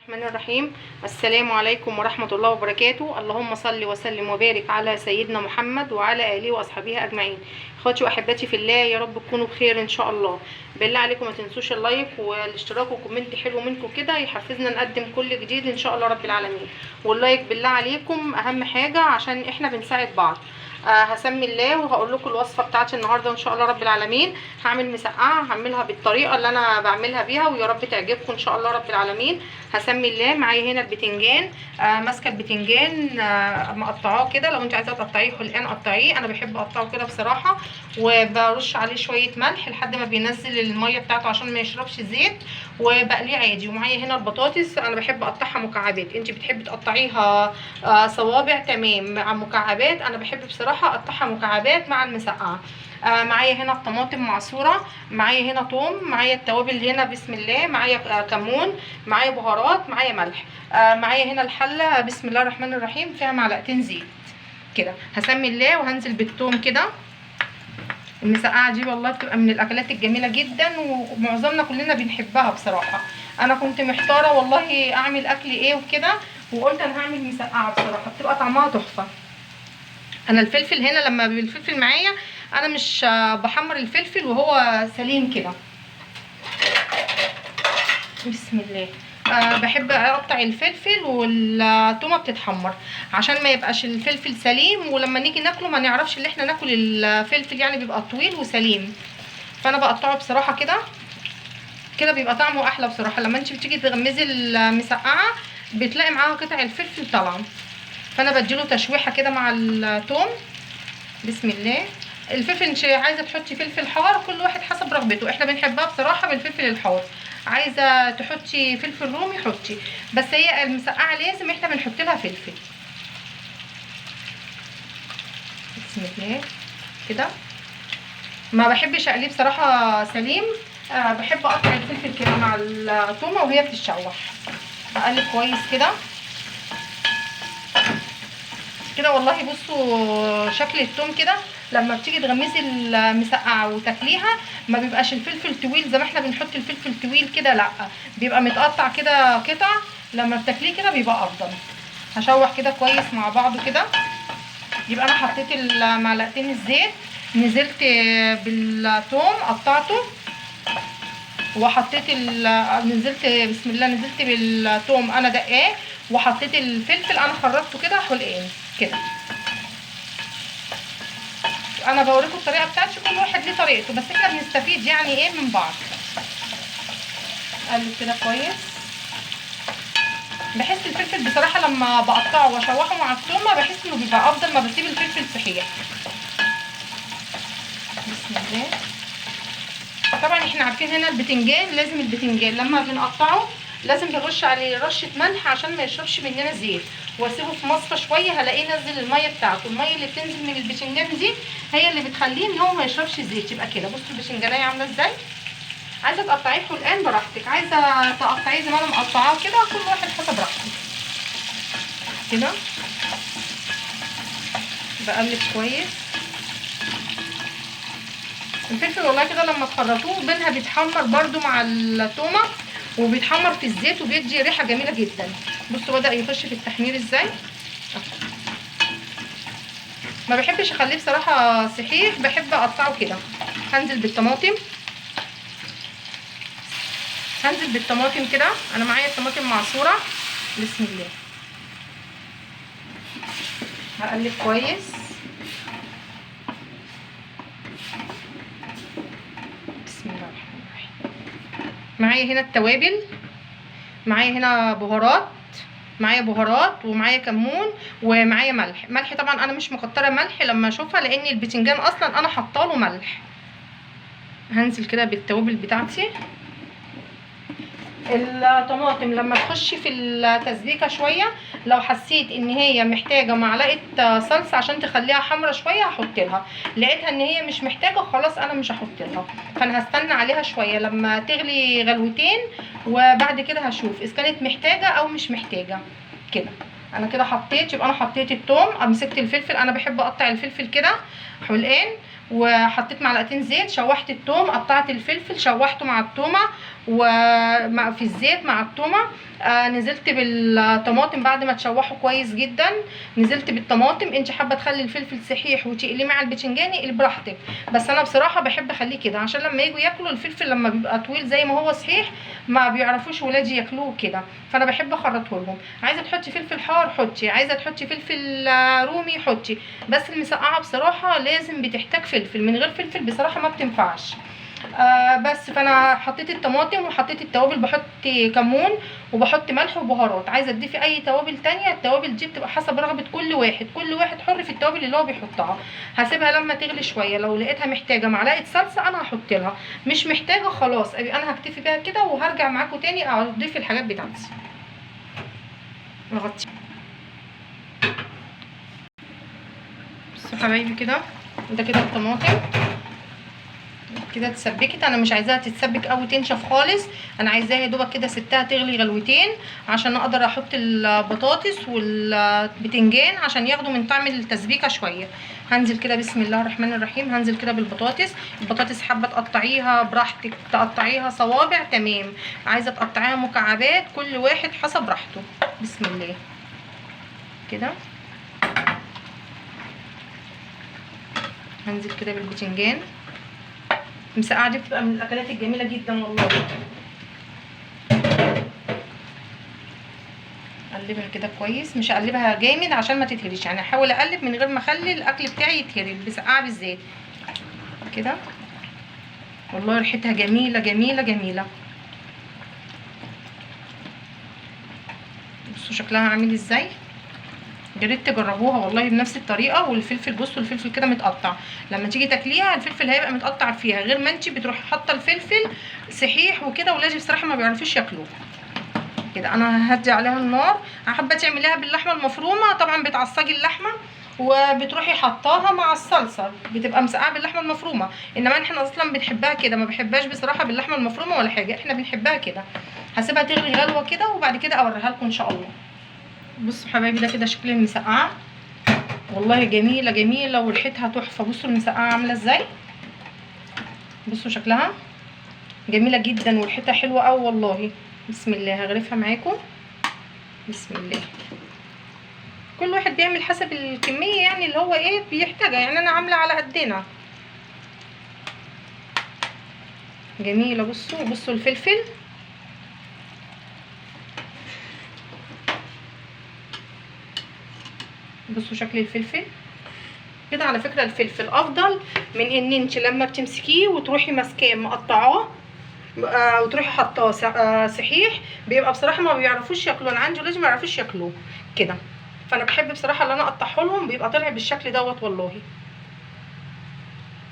الرحمن الرحيم. السلام عليكم ورحمة الله وبركاته. اللهم صل وسلم وبارك على سيدنا محمد وعلى آله وأصحابه أجمعين. اخواتي وأحبتي في الله، يا رب تكونوا بخير إن شاء الله. بالله عليكم ما تنسوش اللايك والاشتراك وكومنت حلو منكم كده يحفزنا نقدم كل جديد إن شاء الله رب العالمين. واللايك بالله عليكم أهم حاجة عشان إحنا بنساعد بعض. هسمي الله وهقول لكم الوصفه بتاعتي النهارده ان شاء الله رب العالمين. هعمل مسقعه، هعملها بالطريقه اللي انا بعملها بيها ويا رب تعجبكم ان شاء الله رب العالمين. هسمي الله. معايا هنا البتنجان، ماسكه البتنجان مقطعاه كده. لو انت عايزه تقطعيه حلقان قطعيه، انا بحب اقطعه كده بصراحه. وبرش عليه شويه ملح لحد ما بينزل الميه بتاعته عشان ما يشربش زيت، وبقليه عادي. ومعايا هنا البطاطس، انا بحب اقطعها مكعبات. انت بتحبي تقطعيها صوابع تمام، مع مكعبات انا بحب بصراحه اقطعها مكعبات مع المسقعه. معايا هنا الطماطم معصوره، معايا هنا توم، معايا التوابل هنا بسم الله، معايا كمون، معايا بهارات، معايا ملح. معايا هنا الحله بسم الله الرحمن الرحيم فيها معلقتين زيت كده. هسمي الله وهنزل بالثوم كده. المسقعه دي والله بتبقى من الاكلات الجميله جدا ومعظمنا كلنا بنحبها بصراحه. انا كنت محتاره والله اعمل اكل ايه وكده، وقلت انا هعمل مسقعه بصراحه بتبقى طعمها تحفه. انا الفلفل هنا لما الفلفل معايا انا مش بحمر الفلفل وهو سليم كده. بسم الله. بحب اقطع الفلفل والتومه بتتحمر عشان ما يبقاش الفلفل سليم، ولما نيجي ناكله ما نعرفش اللي احنا ناكل الفلفل، يعني بيبقى طويل وسليم. فانا بقطعه بصراحه كده كده بيبقى طعمه احلى بصراحه. لما انت بتيجي تغمزي المسقعه بتلاقي معاها قطع الفلفل طالعه. فانا بديله تشويحه كده مع الثوم. بسم الله. الفلفل انت عايزه تحطي فلفل حار، كل واحد حسب رغبته. احنا بنحبها بصراحه بالفلفل الحار. عايزه تحطي فلفل رومي حطي، بس هي المسقعه لازم احنا بنحط لها فلفل. بسم الله كده. ما بحبش اقليه بصراحه سليم. بحب اقطع الفلفل كده مع الثومه وهي بتتشوح. اقلب كويس كده كده. والله بصوا شكل الثوم كده لما بتيجي تغمسي المسقعه وتاكليها ما بيبقاش الفلفل طويل زي ما احنا بنحط الفلفل طويل كده، لا بيبقى متقطع كده قطع. لما بتاكليه كده بيبقى افضل. هشوح كده كويس مع بعضه كده. يبقى انا حطيت المعلقتين الزيت، نزلت بالثوم قطعته، وحطيت نزلت بسم الله نزلت بالثوم انا دقاه، وحطيت الفلفل انا خرجته كده حلقين كده. انا بوريكم الطريقه بتاعتي، كل واحد ليه طريقته بس احنا بنستفيد يعني ايه من بعض. اقلب كده كويس. بحس الفلفل بصراحه لما بقطعه واشوحه مع الثومه بحس انه بيبقى افضل ما بسيب الفلفل صحيح. بسم الله. طبعا احنا عارفين هنا البتنجان، لازم البتنجان لما بنقطعه لازم نرش عليه رشه ملح عشان ما يشربش مننا زيت، واسيبه في مصفى شويه هلاقيه نزل الميه بتاعته. الميه اللي بتنزل من البتنجان دي هي اللي بتخليه ان هو ما يشربش زيت. يبقى كده بصوا البتنجانيه عامله ازاي. عايزه تقطعيه حلقان براحتك، عايزه تقطعيه زي ما انا مقطعاه كده، كل واحد حسب راحته كده. بقلب كويس. الفلفل والله كده لما تخرطوه بينها بيتحمر برده مع التومه، وبيتحمر في الزيت وبيدي ريحه جميله جدا. بصوا بدا يخش في التحمير ازاي. ما بحبش اخليه بصراحه صحيح، بحب اقطعه كده. هنزل بالطماطم. هنزل بالطماطم كده. انا معايا الطماطم معصوره. بسم الله. هقلب كويس. بسم الله الرحمن الرحيم. معايا هنا التوابل، معايا هنا بهارات، معايا بهارات ومعايا كمون ومعايا ملح. ملح طبعا انا مش مكتره ملح لما اشوفها لان البتنجان اصلا انا حاطه له ملح. هنزل كده بالتوابل بتاعتي. الطماطم لما تخش في التسبيكه شويه لو حسيت ان هي محتاجه معلقه صلصه عشان تخليها حمرا شويه هحط لها. لقيتها ان هي مش محتاجه خلاص انا مش هحط لها، فانا هستنى عليها شويه لما تغلي غلوتين وبعد كده هشوف اذا كانت محتاجه او مش محتاجه كده. انا كده حطيت. يبقى انا حطيت الثوم، مسكت الفلفل، انا بحب اقطع الفلفل كده حلقان، وحطيت معلقتين زيت، شوحت الثوم، قطعت الفلفل شوحته مع الثومه، ومع في الزيت مع التومه. نزلت بالطماطم بعد ما تشوحوا كويس جدا، نزلت بالطماطم. انت حابه تخلي الفلفل صحيح وتقليه مع البتنجان اقلي براحتك، بس انا بصراحه بحب اخليه كده عشان لما يجوا ياكلوا الفلفل لما بيبقى طويل زي ما هو صحيح ما بيعرفوش ولادي ياكلوه كده، فانا بحب اخرطه لهم. عايزه تحطي فلفل حار حطي، عايزه تحطي فلفل رومي حطي، بس المسقعه بصراحه لازم بتحتاج فلفل، من غير فلفل بصراحه ما بتنفعش. بس فانا حطيت الطماطم وحطيت التوابل، بحط كمون وبحط ملح وبهارات. عايزه تضيفي اي توابل تانية، التوابل دي بتبقى حسب رغبه كل واحد، كل واحد حر في التوابل اللي هو بيحطها. هسيبها لما تغلي شويه، لو لقيتها محتاجه معلقه صلصه انا هحط لها، مش محتاجه خلاص انا هكتفي بيها كده وهرجع معاكم تاني اضيف الحاجات بتاعتي. اغطي. بصوا حبايبي كده، ده كده الطماطم كده اتسبكت. انا مش عايزاها تتسبك قوي تنشف خالص، انا عايزاها يا دوبك كده سبتها تغلي غلوتين عشان اقدر احط البطاطس والبتنجان عشان ياخدوا من طعم التسبيكه شويه. هنزل كده بسم الله الرحمن الرحيم، هنزل كده بالبطاطس. البطاطس حابه تقطعيها براحتك، تقطعيها صوابع تمام، عايزه تقطعيها مكعبات كل واحد حسب راحته. بسم الله كده. هنزل كده بالبتنجان. المسقعه دي بتبقى من الاكلات الجميله جدا والله. اقلبها كده كويس، مش هقلبها جامد عشان ما تتهريش، يعني احاول اقلب من غير ما اخلي الاكل بتاعي يتهري، المسقعه بالذات كده. والله ريحتها جميله جميله جميله. بصوا شكلها عامل ازاي، يا ريت تجربوها والله بنفس الطريقه. والفلفل بصوا الفلفل كده متقطع، لما تيجي تاكليها الفلفل هيبقى متقطع فيها، غير ما انت بتروحي حاطه الفلفل صحيح وكده، ولادي بصراحه ما بيعرفوش ياكلوه كده. انا هدي عليها النار. حابه تعمليها باللحمه المفرومه طبعا بتعصجي اللحمه وبتروحي حطاها مع الصلصه، بتبقى مسقعه باللحمه المفرومه، انما احنا اصلا بنحبها كده، ما بحبهاش بصراحه باللحمه المفرومه ولا حاجه، احنا بنحبها كده. هسيبها تغلي غلوه كده وبعد كده اوريها لكم ان شاء الله. بصوا حبايبي ده كده شكل المسقعه، والله جميله جميله وريحتها تحفه. بصوا المسقعه عامله ازاي، بصوا شكلها جميله جدا وريحتها حلوه قوي والله. بسم الله هغرفها معاكم. بسم الله. كل واحد بيعمل حسب الكميه يعني اللي هو ايه بيحتاجها، يعني انا عامله على قدنا. جميله. بصوا الفلفل، بصوا شكل الفلفل كده. على فكره الفلفل افضل من ان انت لما بتمسكيه وتروحي ماسكاه مقطعاه وتروحي حطاه صحيح، بيبقى بصراحه ما بيعرفوش ياكلوه. انا عندي ولادي ما يعرفوش ياكلوه كده، فانا بحب بصراحه ان انا اقطعه لهم بيبقى طالع بالشكل دوت والله.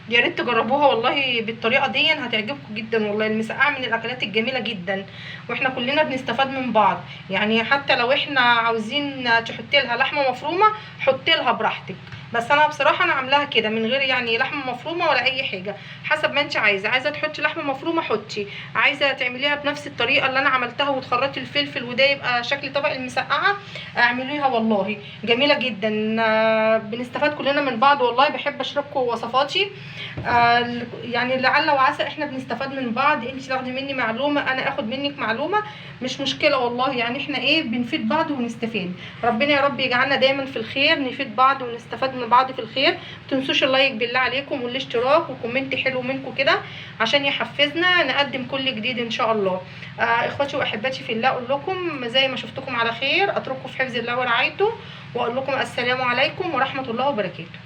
يا ريت تجربوها والله بالطريقه دي هتعجبكم جدا والله. المسقعه من الاكلات الجميله جدا، واحنا كلنا بنستفاد من بعض، يعني حتى لو احنا عاوزين تحطي لها لحمه مفرومه حطي لها براحتك، بس انا بصراحه انا عاملاها كده من غير يعني لحمه مفرومه ولا اي حاجه، حسب ما انت عايزه تحطي لحمه مفرومه حطي، عايزه تعمليها بنفس الطريقه اللي انا عملتها وتخرطي الفلفل وده يبقى شكل طبق المسقعه اعمليها والله جميله جدا. بنستفاد كلنا من بعض والله. بحب اشارككم وصفاتي، يعني لعل وعسى احنا بنستفاد من بعض، انت تاخدي مني معلومه انا اخد منك معلومه، مش مشكله والله، يعني احنا ايه بنفيد بعض ونستفاد. ربنا يا رب يجعلنا دايما في الخير، نفيد بعض ونستفاد من بعض في الخير. متنسوش اللايك بالله عليكم والاشتراك وكومنت حلو منكم كده عشان يحفزنا نقدم كل جديد ان شاء الله. اخواتي واحباتي في الله، اقول لكم زي ما شفتكم على خير اترككم في حفظ الله ورعايته، واقول لكم السلام عليكم ورحمه الله وبركاته.